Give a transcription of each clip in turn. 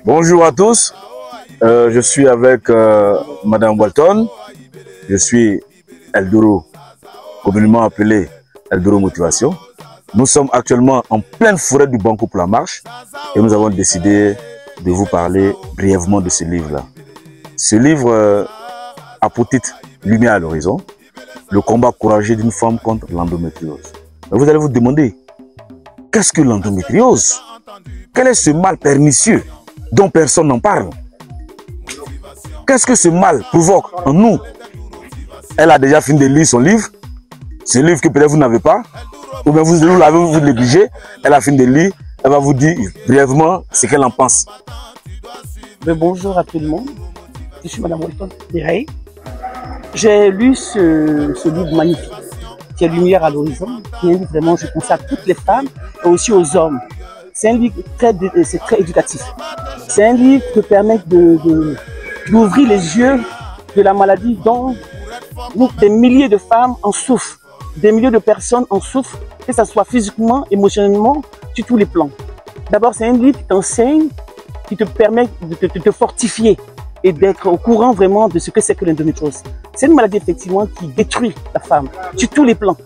Bonjour à tous, je suis avec Madame Walton, je suis Eldoro, communément appelé Eldoro Motivation. Nous sommes actuellement en pleine forêt du Banco pour la marche et nous avons décidé de vous parler brièvement de ce livre-là. Ce livre a pour titre Lumière à l'horizon, le combat courageux d'une femme contre l'endométriose. Vous allez vous demander, qu'est-ce que l'endométriose? Quel est ce mal pernicieux dont personne n'en parle? Qu'est-ce que ce mal provoque en nous? Elle a déjà fini de lire son livre, ce livre que peut-être vous n'avez pas, ou bien vous l'avez vous négligé, elle a fini de lire, elle va vous dire brièvement ce qu'elle en pense. Bonjour à tout le monde, je suis Madame Walton. J'ai lu ce livre magnifique, qui est Lumière à l'horizon, qui est un livre vraiment, je pense, à toutes les femmes et aussi aux hommes. C'est un livre très éducatif. C'est un livre qui permet d'ouvrir les yeux de la maladie dont des milliers de femmes en souffrent, des milliers de personnes en souffrent, que ce soit physiquement, émotionnellement, sur tous les plans. D'abord, c'est un livre qui t'enseigne, qui te permet de te fortifier et d'être au courant vraiment de ce que c'est que l'endométriose. C'est une maladie effectivement qui détruit la femme sur tous les plans,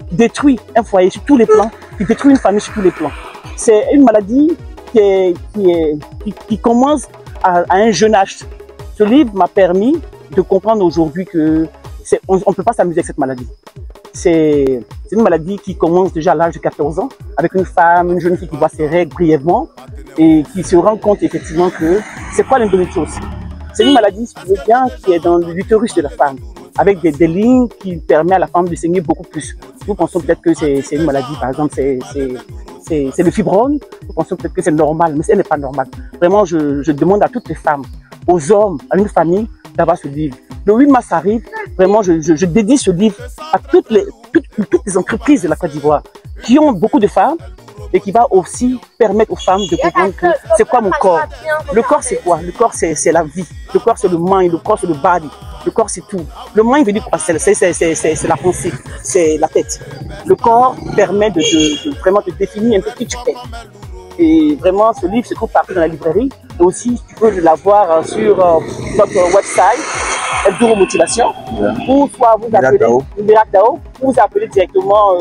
qui détruit un foyer sur tous les plans, qui détruit une famille sur tous les plans. C'est une maladie qui commence à un jeune âge. Ce livre m'a permis de comprendre aujourd'hui que on ne peut pas s'amuser avec cette maladie. C'est une maladie qui commence déjà à l'âge de 14 ans, avec une femme, une jeune fille qui voit ses règles brièvement et qui se rend compte effectivement que c'est quoi l'endométriose. C'est une maladie, si tu veux bien, qui est dans l'utérus de la femme, avec des lignes qui permettent à la femme de saigner beaucoup plus. Nous pensons peut-être que c'est une maladie, par exemple, c'est le fibrome. Nous pensons peut-être que c'est normal, mais ce n'est pas normal. Vraiment, je demande à toutes les femmes, aux hommes, à une famille, d'avoir ce livre. Le 8 mars arrive, vraiment, je dédie ce livre à toutes les entreprises de la Côte d'Ivoire qui ont beaucoup de femmes et qui va aussi permettre aux femmes de comprendre que c'est quoi mon corps. Le corps, c'est quoi? Le corps, c'est la vie. Le corps, c'est le mind. Le corps, c'est le body. Le corps, c'est tout. Le mind veut dire quoi? C'est la pensée, c'est la tête. Le corps permet vraiment de définir un peu qui tu es. Et vraiment, ce livre se trouve partout dans la librairie. Et aussi, tu peux l'avoir sur notre website, Eldoro Motivation, ou soit vous appelez directement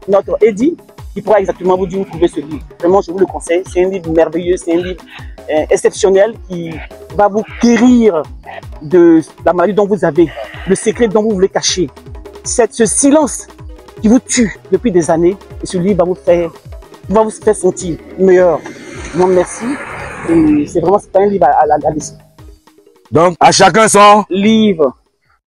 notre Eddie, qui pourra exactement vous dire où trouver ce livre. Vraiment, je vous le conseille. C'est un livre merveilleux, c'est un livre exceptionnel qui va vous guérir de la maladie dont vous avez, le secret dont vous voulez cacher. Ce silence qui vous tue depuis des années, et ce livre va vous faire sentir meilleur. Moi, merci. Et c'est vraiment un livre à laisser. Donc, à chacun son livre.